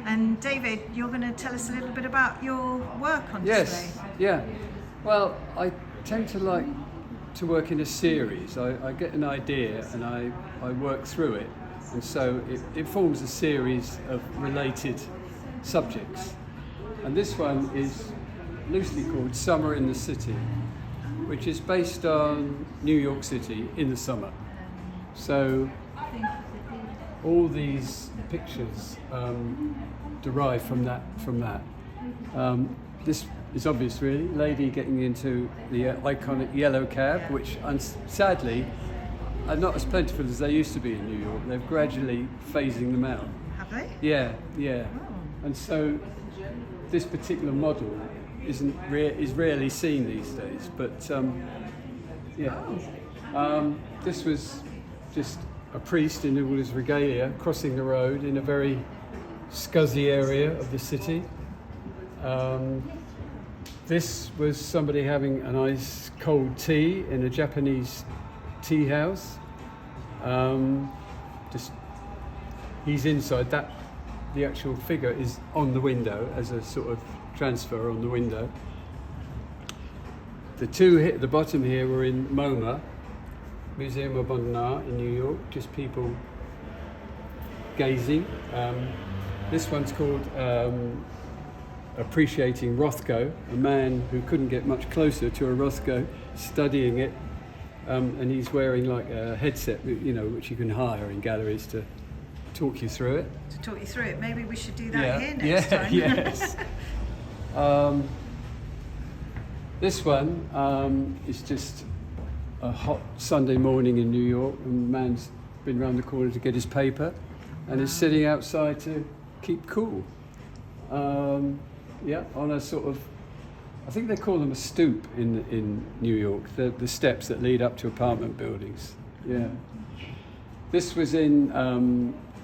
And David, you're going to tell us a little bit about your work on display. Yes, yeah. Well, I tend to like to work in a series. I get an idea and I work through it, and so it forms a series of related subjects. And this one is loosely called Summer in the City, which is based on New York City in the summer. So all these pictures derive from that. This is obvious, really. Lady getting into the iconic yellow cab, which sadly are not as plentiful as they used to be in New York. They're gradually phasing them out. Have they? Yeah. Oh. And so this particular model is rarely seen these days. But this was just a priest in all his regalia crossing the road in a very scuzzy area of the city. This was somebody having an ice cold tea in a Japanese tea house. He's inside that. The actual figure is on the window as a sort of transfer on the window. The two hit the bottom here were in MoMA, Museum of Modern Art in New York, just people gazing. This one's called Appreciating Rothko, a man who couldn't get much closer to a Rothko, studying it, and he's wearing like a headset, which you can hire in galleries to talk you through it. To talk you through it. Maybe we should do that here next time. Yes. This one is just a hot Sunday morning in New York, and the man's been round the corner to get his paper and is sitting outside to keep cool. On a sort of, I think they call them a stoop in New York, the steps that lead up to apartment buildings. Yeah. This was in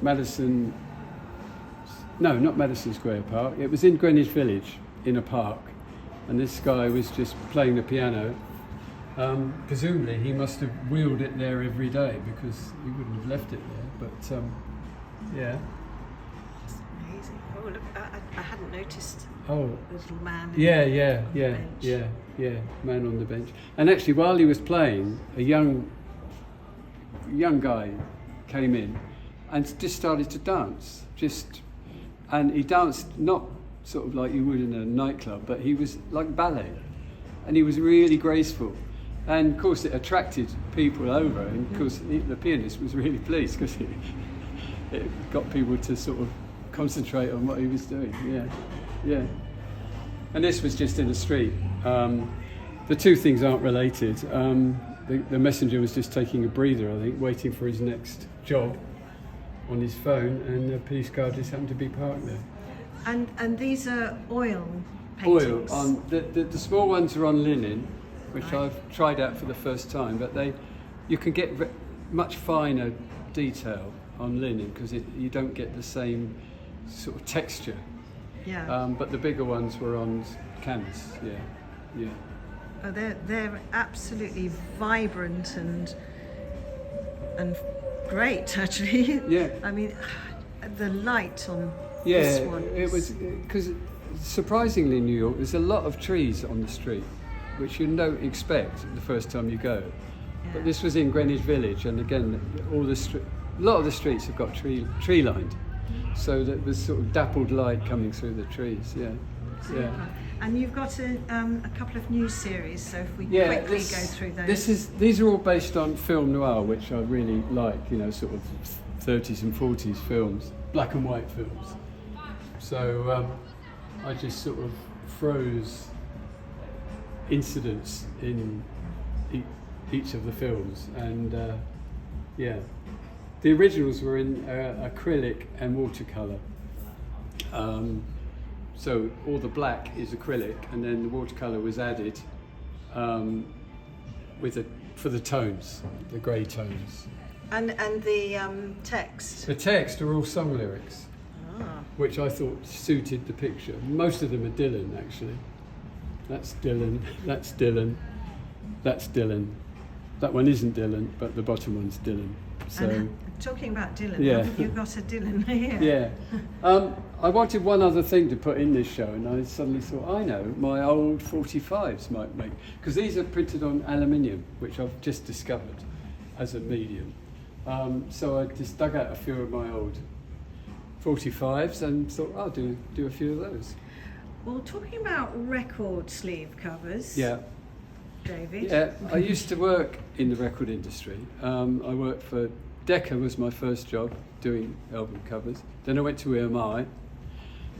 Madison Square Park. It was in Greenwich Village in a park, and this guy was just playing the piano. Presumably he must have wheeled it there every day because he wouldn't have left it there, but yeah. It's amazing. Oh, look, I hadn't noticed the little man man on the bench. And actually, while he was playing, a young guy came in and just started to dance. And he danced not sort of like you would in a nightclub, but he was like ballet, and he was really graceful. And of course, it attracted people over, and of course, the pianist was really pleased because it got people to sort of concentrate on what he was doing. Yeah. And this was just in the street. The two things aren't related. The messenger was just taking a breather, I think, waiting for his next job on his phone, and the police car just happened to be parked there. And these are oil paintings? Oil. The small ones are on linen, which I've tried out for the first time, but you can get much finer detail on linen because you don't get the same sort of texture. Yeah. But the bigger ones were on canvas. Yeah. Oh, they're absolutely vibrant and great, actually. Yeah. I mean, the light on Yeah, this one. it was because surprisingly in New York there's a lot of trees on the street, which you don't expect the first time you go. Yeah. But this was in Greenwich Village, and again, a lot of the streets have got tree lined, so that there's sort of dappled light coming through the trees. Yeah. And you've got a couple of new series, so if we quickly go through those. These are all based on film noir, which I really like, sort of 30s and 40s films, black and white films. So I just sort of froze incidents in each of the films, and the originals were in acrylic and watercolour. So all the black is acrylic, and then the watercolour was added for the tones, the grey tones. And the text? The text are all song lyrics, which I thought suited the picture. Most of them are Dylan, actually. That's Dylan, that's Dylan, that's Dylan. That one isn't Dylan, but the bottom one's Dylan. So and talking about Dylan, Yeah. haven't you got a Dylan here? yeah. I wanted one other thing to put in this show, and I suddenly thought, I know, my old 45s might make, because these are printed on aluminium, which I've just discovered as a medium. So I just dug out a few of my old 45s and thought, I'll do a few of those. Well, talking about record sleeve covers, Yeah. David. Yeah, I used to work in the record industry. I worked for Decca, was my first job, doing album covers. Then I went to EMI,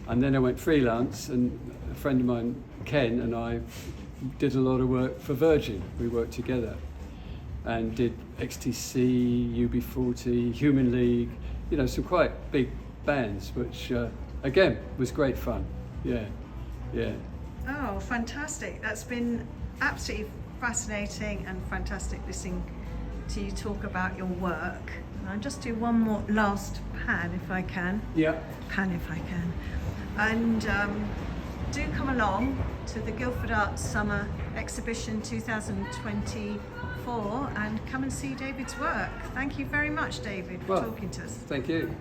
and then I went freelance, and a friend of mine, Ken, and I did a lot of work for Virgin. We worked together and did XTC, UB40, Human League, you know, some quite big bands, which again was great fun. Yeah. Oh, fantastic. That's been absolutely fascinating and fantastic listening to you talk about your work. And I'll just do one more last pan if I can. Yeah. And do come along to the Guildford Arts Summer Exhibition 2024 and come and see David's work. Thank you very much, David, for talking to us. Thank you.